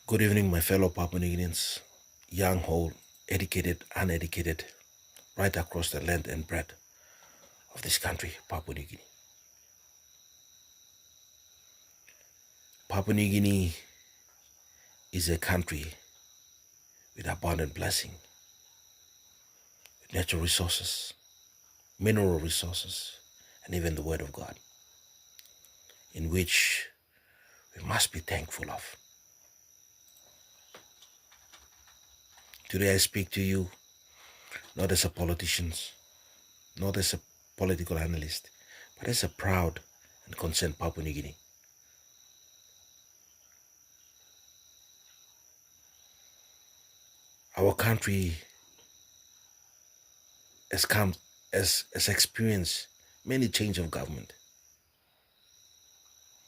Good evening, my fellow Papua New Guineans, young, old, educated, uneducated, right across the length and breadth of this country, Papua New Guinea. Papua New Guinea is a country with abundant blessing, with natural resources, mineral resources, and even the Word of God, in which we must be thankful of. Today I speak to you not as a politician, not as a political analyst, but as a proud and concerned Papua New Guinea. Our country has experienced many change of government,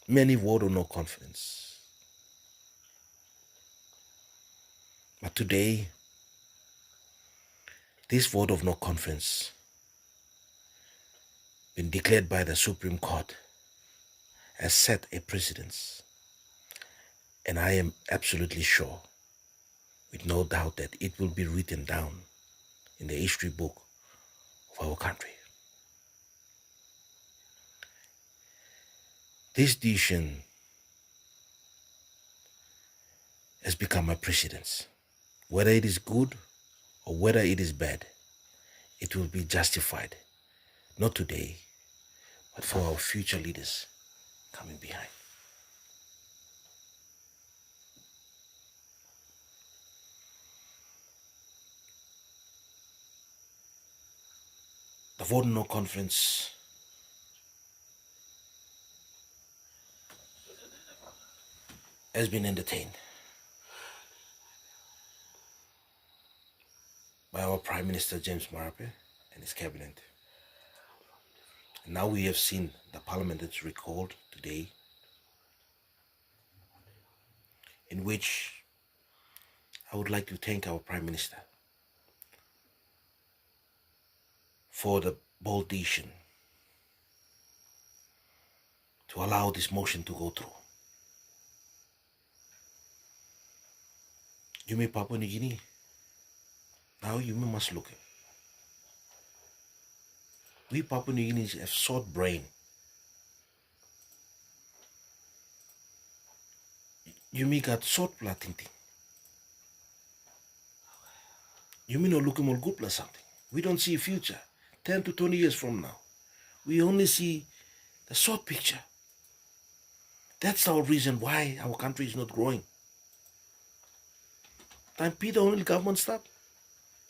many vote of no confidence. But today, this vote of no confidence been declared by the Supreme Court has set a precedence. And I am absolutely sure, with no doubt, that it will be written down in the history book of our country. This decision has become a precedence. Whether it is good or whether it is bad, it will be justified, not today, but for our future leaders coming behind. The vote no conference has been entertained by our Prime Minister James Marape and his cabinet. And now we have seen the parliament that's recalled today, in which I would like to thank our Prime Minister for the bold decision to allow this motion to go through. You mean Papua New Guinea? Now you must look at. We Papua New Guineans have short brain. You may got short blood thinking. You may not look more good plus something. We don't see a future 10 to 20 years from now. We only see the short picture. That's our reason why our country is not growing. Time Peter O'Neill government stopped,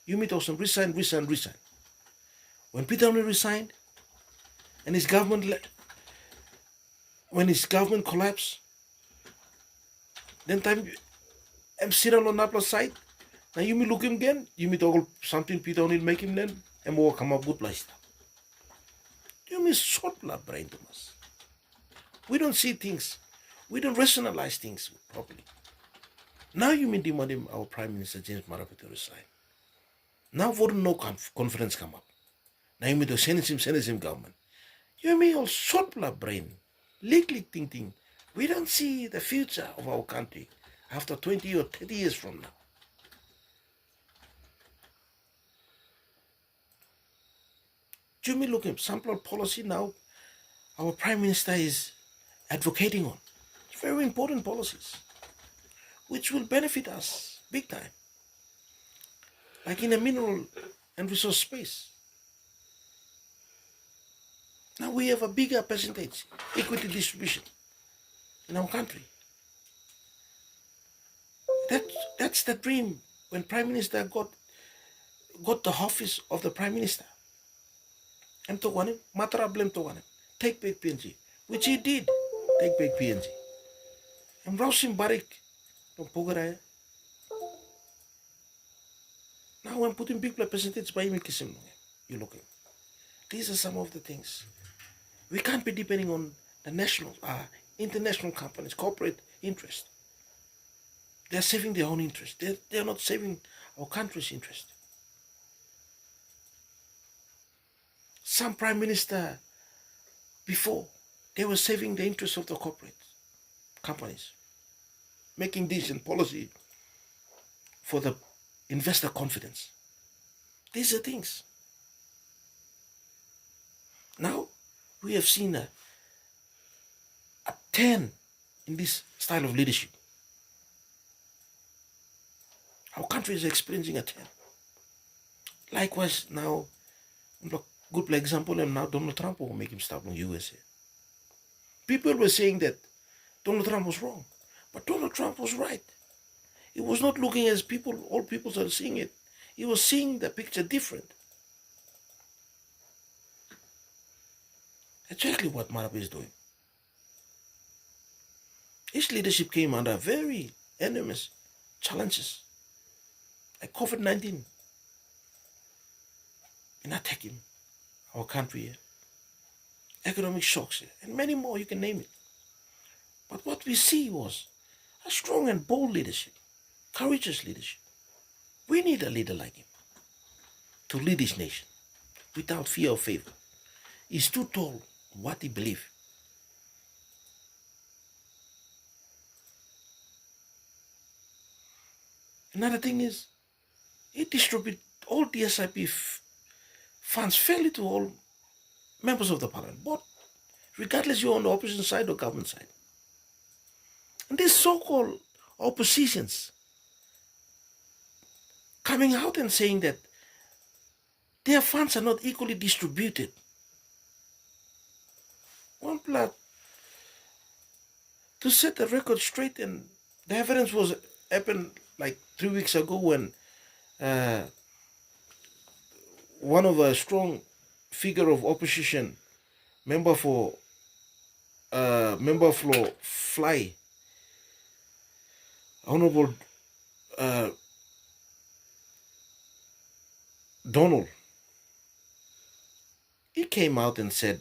you meet us resign. When Peter O'Neill resigned and his government collapsed, then time I'm sitting on Naples side. Now you may look him again, you may talk something Peter O'Neill make him then, and more come up good place. You may short blood brain to us. We don't see things. We don't rationalize things properly. Now you may demand him, our Prime Minister James Marape to resign. Now for no conference come up. Now you may do send him government. You may all short blood brain, lick thinking. We don't see the future of our country after 20 or 30 years from now. You may look at sample policy now. Our Prime Minister is advocating on. It's very important policies, which will benefit us big time. Like in a mineral and resource space. Now we have a bigger percentage, equity distribution in our country. That's the dream when Prime Minister got the office of the Prime Minister. I'm talking him, Matara blame to him. Take back PNG, which he did. Take back PNG. I'm Rausim Barik from Pogaraya. Now I'm putting big percentage by him. You look at. These are some of the things. We can't be depending on the national, international companies, corporate interest. They're saving their own interest. They're not saving our country's interest. Some prime minister before, they were saving the interest of the corporate companies. making decision policy for the investor confidence. These are things. Now we have seen a turn in this style of leadership. Our country is experiencing a turn. Likewise, now, good example, and now Donald Trump will make him stop in the USA. People were saying that Donald Trump was wrong, but Donald Trump was right. He was not looking as all people are seeing it. He was seeing the picture different. Exactly what Marape is doing. His leadership came under very enormous challenges, like COVID-19, in attacking our country, economic shocks, and many more, you can name it. But what we see was a strong and bold leadership, courageous leadership. We need a leader like him to lead this nation without fear or favor. He stood tall on what he believed. Another thing is, he distributed all DSIP funds fairly to all members of the parliament, both regardless you're on the opposition side or government side. And these so-called oppositions coming out and saying that their funds are not equally distributed. One plot to set the record straight, and the evidence was happened like 3 weeks ago when one of a strong figure of opposition, member for Fly, Honorable Donald, he came out and said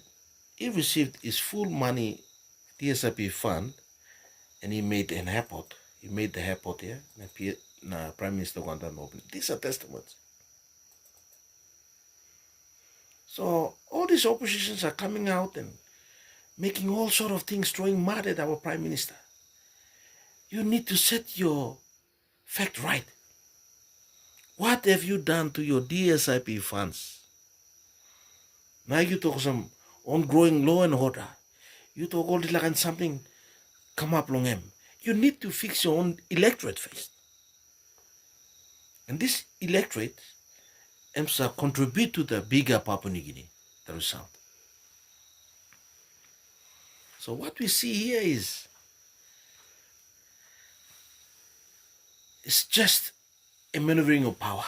he received his full money DSIP fund, and he made an airport. He made the airport here, Prime Minister Guantan opened. These are testaments. So all these oppositions are coming out and making all sort of things, throwing mud at our Prime Minister. You need to set your fact right. What have you done to your DSIP funds? Now you talk some ongoing law and order. You talk all this like and something come up long him. You need to fix your own electorate first. And this electorate aims to contribute to the bigger Papua New Guinea, the result. So what we see here is it's just a maneuvering of power.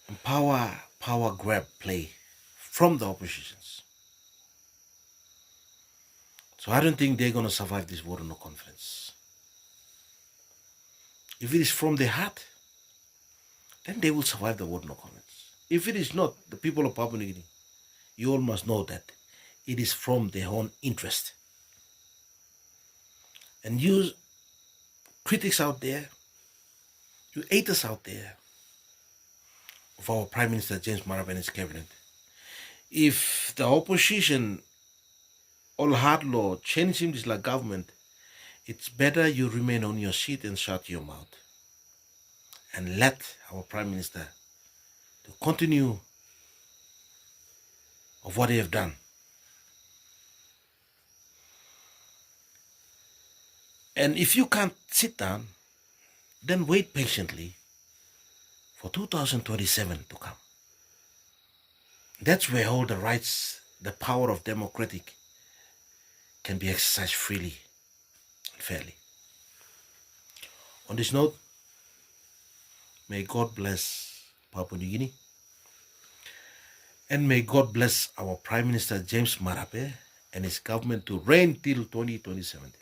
And power grab play from the oppositions. So I don't think they're going to survive this vote of no confidence. If it is from the heart, then they will survive the vote of no confidence. If it is not, the people of Papua New Guinea, you all must know that it is from their own interest. And you critics out there, you haters out there of our Prime Minister James Marape and his cabinet, if the opposition all hard law changing this like government, it's better you remain on your seat and shut your mouth and let our Prime Minister to continue of what they have done. And if you can't sit down, then wait patiently for 2027 to come. That's where all the rights, the power of democratic can be exercised freely and fairly. On this note, may God bless Papua New Guinea, and may God bless our Prime Minister James Marape and his government to reign till 2027.